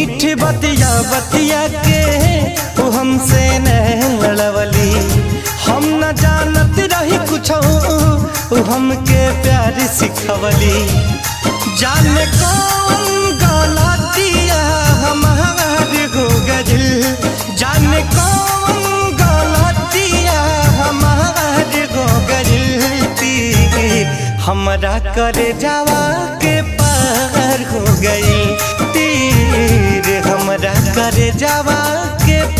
मीठ बतिया बतिया के वो हमसे नहीं लड़वली। हम न जानत रही कुछ वो हमके प्यार सिखवली। जाने कौन गलतिया हमारे हो गइल, जाने कौन गलतिया हमारे हो गइल। तीर हमरा करे जावा के पार हो गई, तीर हमरा करे जावा के पार।